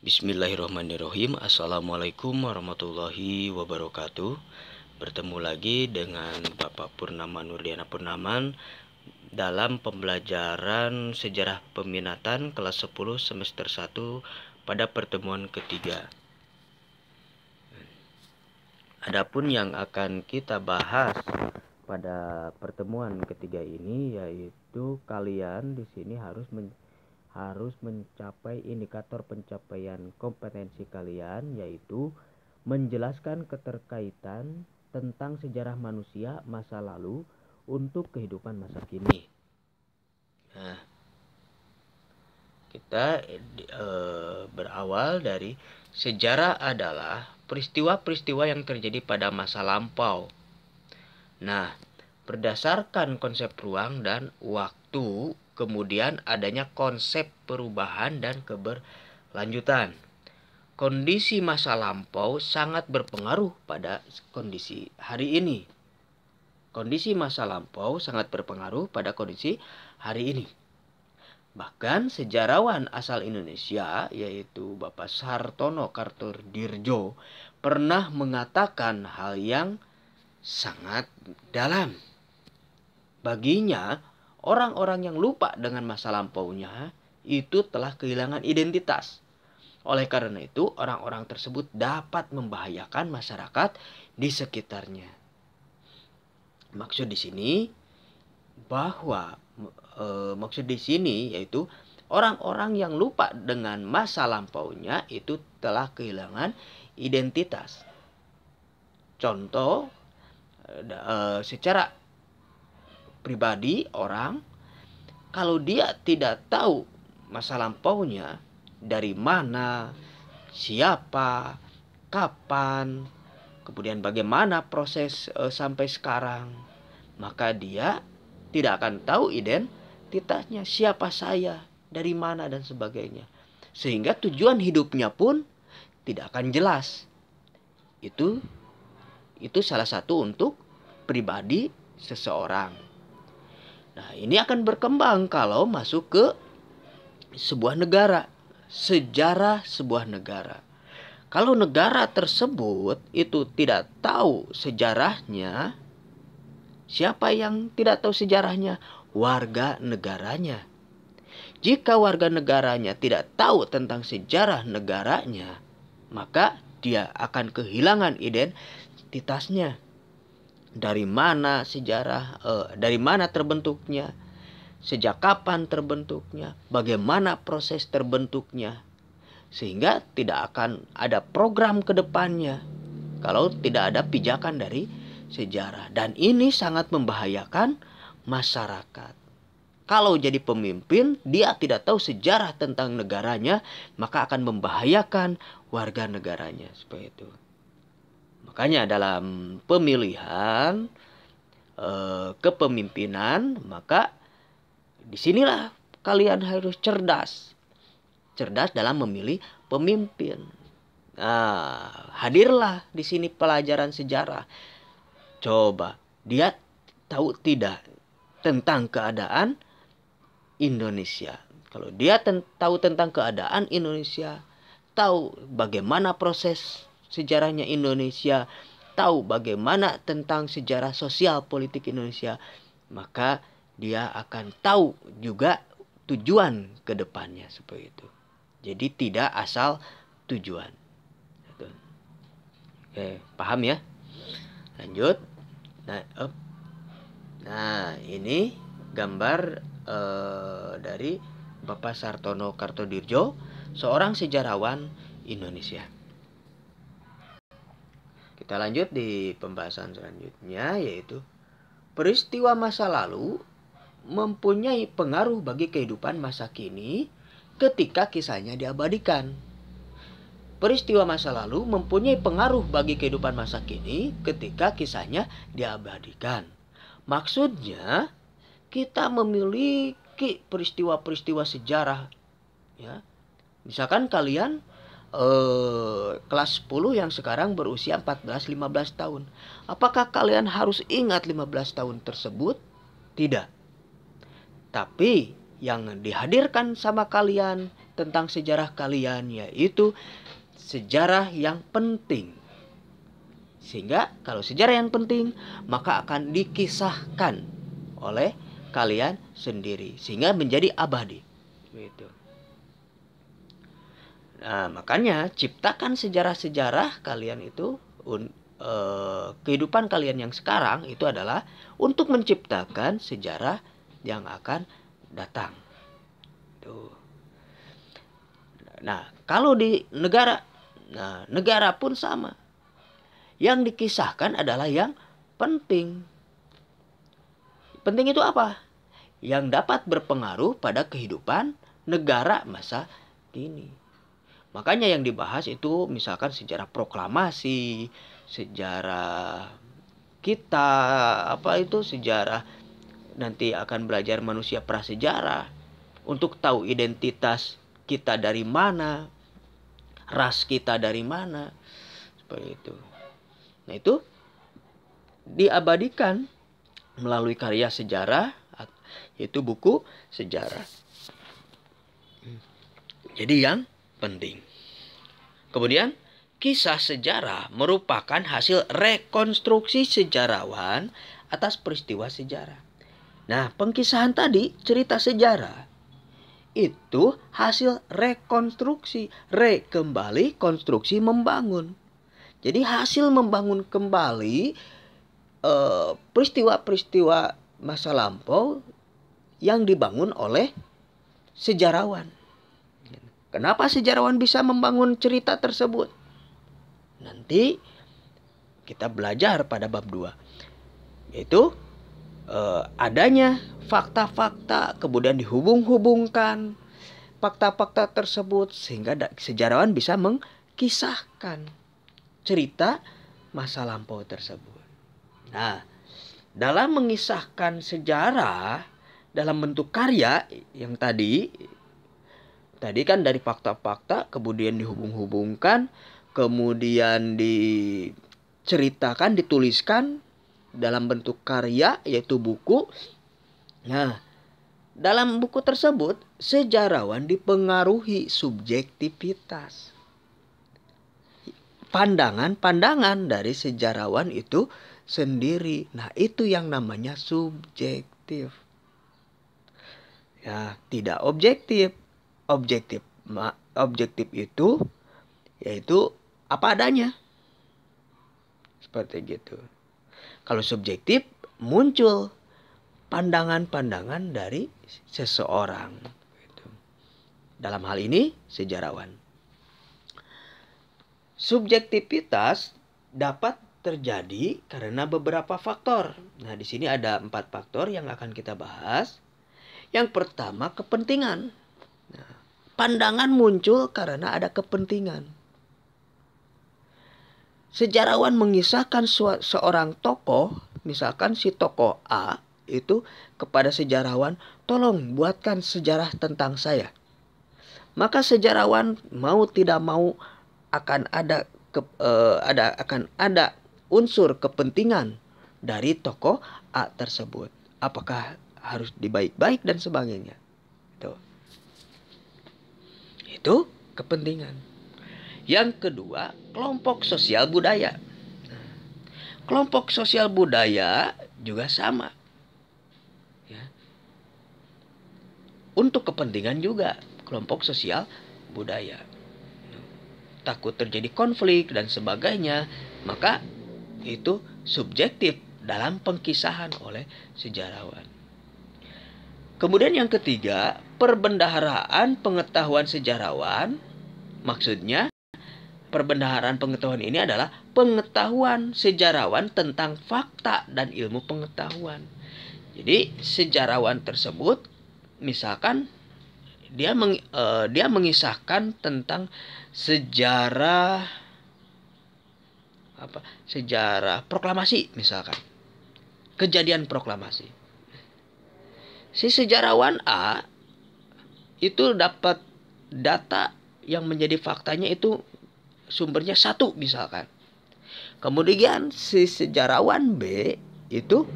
Bismillahirrahmanirrahim. Assalamualaikum warahmatullahi wabarakatuh. Bertemu lagi dengan Bapak Purnama Nurdiana Purnaman dalam pembelajaran Sejarah Peminatan kelas 10 semester 1 pada pertemuan ketiga. Adapun yang akan kita bahas pada pertemuan ketiga ini yaitu kalian di sini harus mencapai indikator pencapaian kompetensi kalian, yaitu menjelaskan keterkaitan tentang sejarah manusia masa lalu untuk kehidupan masa kini. Nah, kita berawal dari sejarah adalah peristiwa-peristiwa yang terjadi pada masa lampau. Nah, berdasarkan konsep ruang dan waktu, kemudian adanya konsep perubahan dan keberlanjutan. Kondisi masa lampau sangat berpengaruh pada kondisi hari ini. Kondisi masa lampau sangat berpengaruh pada kondisi hari ini. Bahkan sejarawan asal Indonesia yaitu Bapak Sartono Kartodirjo pernah mengatakan hal yang sangat dalam. Baginya, orang-orang yang lupa dengan masa lampaunya itu telah kehilangan identitas. Oleh karena itu, orang-orang tersebut dapat membahayakan masyarakat di sekitarnya. Maksud di sini yaitu orang-orang yang lupa dengan masa lampaunya itu telah kehilangan identitas. Contoh, secara pribadi orang kalau dia tidak tahu masa lampaunya, dari mana, siapa, kapan, kemudian bagaimana proses sampai sekarang, maka dia tidak akan tahu identitasnya, siapa saya, dari mana dan sebagainya. Sehingga tujuan hidupnya pun tidak akan jelas. Itu salah satu untuk pribadi seseorang. Nah, ini akan berkembang kalau masuk ke sebuah negara, sejarah sebuah negara. Kalau negara tersebut itu tidak tahu sejarahnya, siapa yang tidak tahu sejarahnya? Warga negaranya. Jika warga negaranya tidak tahu tentang sejarah negaranya, maka dia akan kehilangan identitasnya. Dari mana dari mana terbentuknya, sejak kapan terbentuknya, bagaimana proses terbentuknya, sehingga tidak akan ada program ke depannya kalau tidak ada pijakan dari sejarah. Dan ini sangat membahayakan masyarakat. Kalau jadi pemimpin dia tidak tahu sejarah tentang negaranya, maka akan membahayakan warga negaranya, seperti itu. Makanya dalam pemilihan kepemimpinan, maka disinilah kalian harus cerdas dalam memilih pemimpin. Nah, hadirlah di sini pelajaran sejarah. Coba dia tahu tidak tentang keadaan Indonesia. Kalau dia tahu tentang keadaan Indonesia, tahu bagaimana proses sejarahnya Indonesia, tahu bagaimana tentang sejarah sosial politik Indonesia, maka dia akan tahu juga tujuan ke depannya, seperti itu. Jadi tidak asal tujuan. Oke, paham ya? Lanjut. Nah, ini gambar dari Bapak Sartono Kartodirjo, seorang sejarawan Indonesia. Kita lanjut di pembahasan selanjutnya, yaitu peristiwa masa lalu mempunyai pengaruh bagi kehidupan masa kini ketika kisahnya diabadikan. Peristiwa masa lalu mempunyai pengaruh bagi kehidupan masa kini ketika kisahnya diabadikan. Maksudnya, kita memiliki peristiwa-peristiwa sejarah. Ya. Misalkan kalian kelas 10 yang sekarang berusia 14-15 tahun. Apakah kalian harus ingat 15 tahun tersebut? Tidak. Tapi yang dihadirkan sama kalian, tentang sejarah kalian, yaitu sejarah yang penting. Sehingga kalau sejarah yang penting, maka akan dikisahkan oleh kalian sendiri sehingga menjadi abadi. Gitu. Nah, makanya ciptakan sejarah-sejarah kalian itu, kehidupan kalian yang sekarang itu adalah untuk menciptakan sejarah yang akan datang. Tuh. Nah, kalau di negara, negara pun sama. Yang dikisahkan adalah yang penting. Penting itu apa? Yang dapat berpengaruh pada kehidupan negara masa kini. Makanya yang dibahas itu misalkan sejarah proklamasi, sejarah kita, sejarah nanti akan belajar manusia prasejarah untuk tahu identitas kita dari mana, ras kita dari mana, seperti itu. Nah, itu diabadikan melalui karya sejarah, yaitu buku sejarah. Jadi yang penting. Kemudian kisah sejarah merupakan hasil rekonstruksi sejarawan atas peristiwa sejarah. Nah, pengkisahan tadi, cerita sejarah, itu hasil rekonstruksi. Kembali, konstruksi, membangun. Jadi hasil membangun kembali peristiwa-peristiwa masa lampau yang dibangun oleh sejarawan. Kenapa sejarawan bisa membangun cerita tersebut? Nanti kita belajar pada bab 2. Yaitu adanya fakta-fakta, kemudian dihubung-hubungkan fakta-fakta tersebut sehingga sejarawan bisa mengkisahkan cerita masa lampau tersebut. Nah, dalam mengisahkan sejarah dalam bentuk karya yang tadi kan dari fakta-fakta, kemudian dihubung-hubungkan, kemudian diceritakan, dituliskan dalam bentuk karya, yaitu buku. Nah, dalam buku tersebut, sejarawan dipengaruhi subjektivitas. Pandangan-pandangan dari sejarawan itu sendiri. Nah, itu yang namanya subjektif. Ya, tidak objektif. Objektif itu yaitu apa adanya. Seperti gitu. Kalau subjektif muncul pandangan-pandangan dari seseorang. Dalam hal ini sejarawan. Subjektivitas dapat terjadi karena beberapa faktor. Nah, di sini ada 4 faktor yang akan kita bahas. Yang pertama, kepentingan. Nah, pandangan muncul karena ada kepentingan. Sejarawan mengisahkan seorang tokoh, misalkan si tokoh A itu kepada sejarawan, tolong buatkan sejarah tentang saya. Maka sejarawan mau tidak mau akan ada unsur kepentingan dari tokoh A tersebut. Apakah harus dibaik-baik dan sebagainya. Itu kepentingan. Yang kedua, kelompok sosial budaya. Kelompok sosial budaya juga sama. Ya. Untuk kepentingan juga kelompok sosial budaya. Takut terjadi konflik dan sebagainya, maka itu subjektif dalam pengkisahan oleh sejarawan. Kemudian yang ketiga, perbendaharaan pengetahuan sejarawan. Maksudnya, perbendaharaan pengetahuan ini adalah pengetahuan sejarawan tentang fakta dan ilmu pengetahuan. Jadi, sejarawan tersebut, misalkan dia mengisahkan tentang sejarah proklamasi, misalkan kejadian proklamasi. Si sejarawan A itu dapat data yang menjadi faktanya itu sumbernya 1 misalkan. Kemudian si sejarawan B itu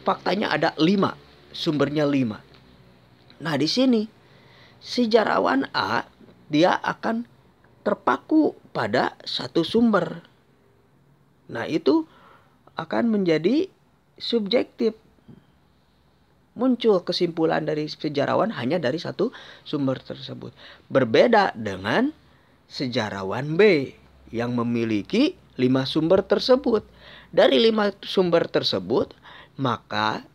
faktanya ada 5, sumbernya 5. Nah, di sini sejarawan A dia akan terpaku pada satu sumber. Nah, itu akan menjadi subjektif. Muncul kesimpulan dari sejarawan hanya dari satu sumber tersebut. Berbeda dengan sejarawan B yang memiliki 5 sumber tersebut. Dari 5 sumber tersebut, maka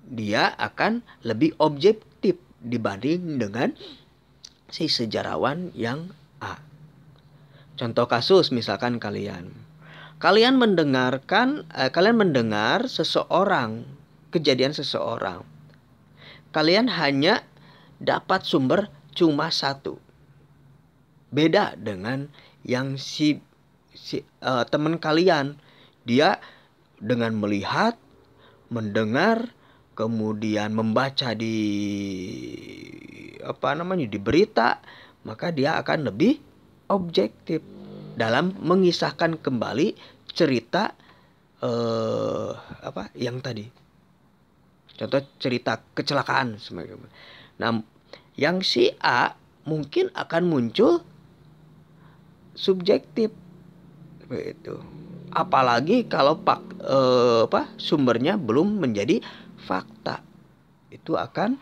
dia akan lebih objektif dibanding dengan si sejarawan yang A. Contoh kasus, misalkan kalian mendengar seseorang, kejadian seseorang. Kalian hanya dapat sumber cuma satu. Beda dengan yang teman kalian, dia dengan melihat, mendengar, kemudian membaca di berita, maka dia akan lebih objektif dalam mengisahkan kembali cerita yang tadi. Contoh cerita kecelakaan. Nah, yang si A mungkin akan muncul subjektif. Begitu. Apalagi kalau sumbernya belum menjadi fakta. Itu akan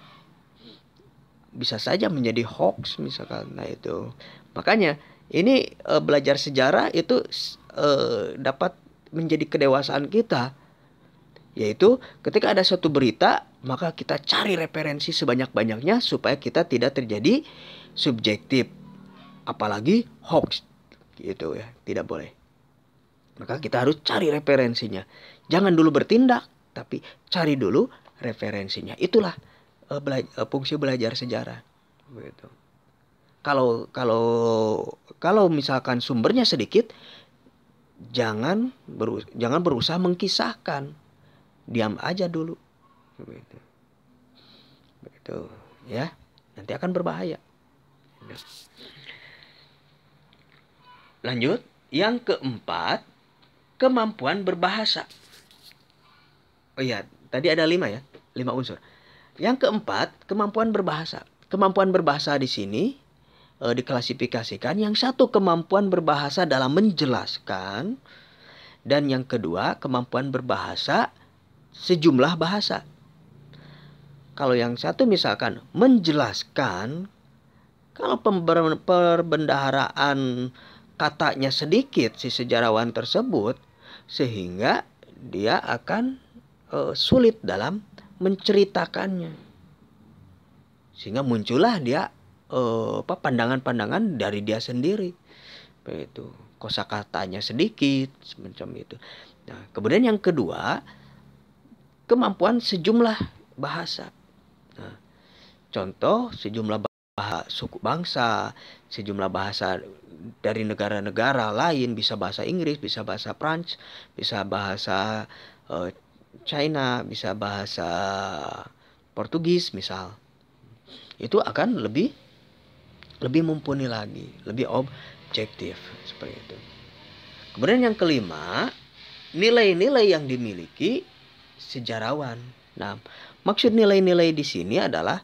bisa saja menjadi hoax misalkan. Nah, itu. Makanya ini belajar sejarah itu dapat menjadi kedewasaan kita. Yaitu ketika ada suatu berita, maka kita cari referensi sebanyak-banyaknya supaya kita tidak terjadi subjektif. Apalagi hoax. Gitu ya, tidak boleh. Maka kita harus cari referensinya. Jangan dulu bertindak, tapi cari dulu referensinya. Itulah fungsi belajar sejarah. Begitu. Kalau misalkan sumbernya sedikit, jangan berusaha mengkisahkan. Diam aja dulu. Begitu ya. Nanti akan berbahaya. Lanjut, yang keempat, kemampuan berbahasa. Oh iya, tadi ada 5 ya, 5 unsur. Yang keempat, kemampuan berbahasa. Kemampuan berbahasa di sini diklasifikasikan. Yang satu, kemampuan berbahasa dalam menjelaskan. Dan yang kedua, kemampuan berbahasa sejumlah bahasa. Kalau yang satu misalkan menjelaskan, kalau perbendaharaan katanya sedikit si sejarawan tersebut, sehingga dia akan sulit dalam menceritakannya. Sehingga muncullah dia pandangan-pandangan dari dia sendiri. Begitu. Kosakatanya sedikit, semacam itu. Nah, kemudian yang kedua, kemampuan sejumlah bahasa. Nah, contoh sejumlah bahasa suku bangsa, sejumlah bahasa dari negara-negara lain, bisa bahasa Inggris, bisa bahasa Prancis, bisa bahasa China, bisa bahasa Portugis misal. Itu akan lebih mumpuni lagi, lebih objektif seperti itu. Kemudian yang kelima, nilai-nilai yang dimiliki sejarawan. Nah, maksud nilai-nilai di sini adalah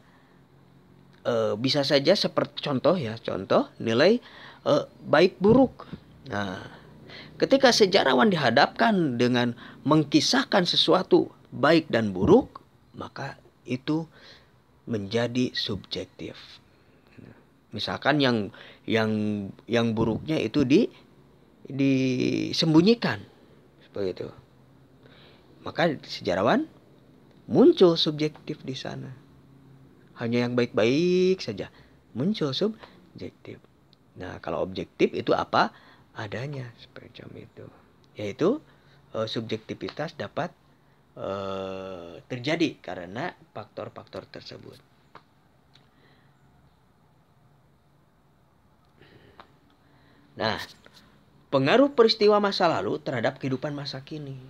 bisa saja seperti contoh nilai baik buruk. Nah, ketika sejarawan dihadapkan dengan mengkisahkan sesuatu baik dan buruk, maka itu menjadi subjektif. Misalkan yang buruknya itu disembunyikan seperti itu. Maka sejarawan muncul subjektif di sana. Hanya yang baik-baik saja muncul subjektif. Nah, kalau objektif itu apa adanya seperti itu. Yaitu subjektivitas dapat terjadi karena faktor-faktor tersebut. Nah, pengaruh peristiwa masa lalu terhadap kehidupan masa kini.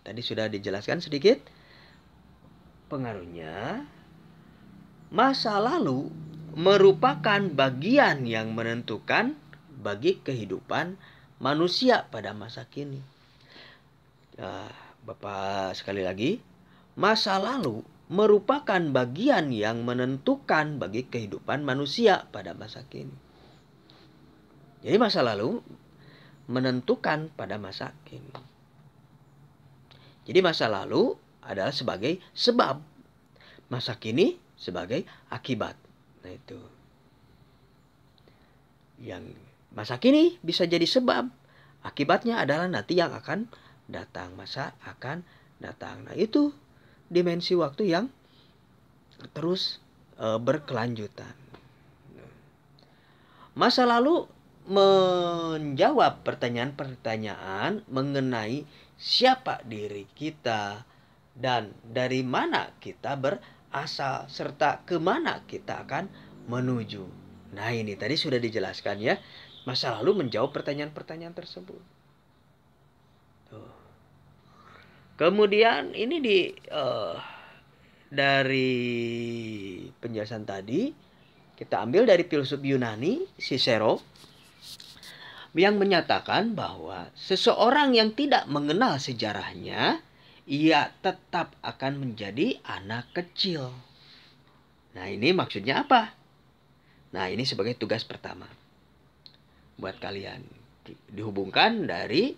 Tadi sudah dijelaskan sedikit pengaruhnya. Masa lalu merupakan bagian yang menentukan bagi kehidupan manusia pada masa kini. Bapak sekali lagi, masa lalu merupakan bagian yang menentukan bagi kehidupan manusia pada masa kini. Jadi masa lalu menentukan pada masa kini. Jadi masa lalu adalah sebagai sebab, masa kini sebagai akibat. Nah itu. Yang masa kini bisa jadi sebab, akibatnya adalah nanti yang akan datang, masa akan datang. Nah itu dimensi waktu yang terus berkelanjutan. Masa lalu menjawab pertanyaan-pertanyaan mengenai siapa diri kita dan dari mana kita berasal serta kemana kita akan menuju. Nah ini tadi sudah dijelaskan ya. Masa lalu menjawab pertanyaan-pertanyaan tersebut. Tuh. Kemudian ini dari penjelasan tadi kita ambil dari filsuf Yunani Cicero yang menyatakan bahwa seseorang yang tidak mengenal sejarahnya, ia tetap akan menjadi anak kecil. Nah ini maksudnya apa? Nah ini sebagai tugas pertama buat kalian, dihubungkan dari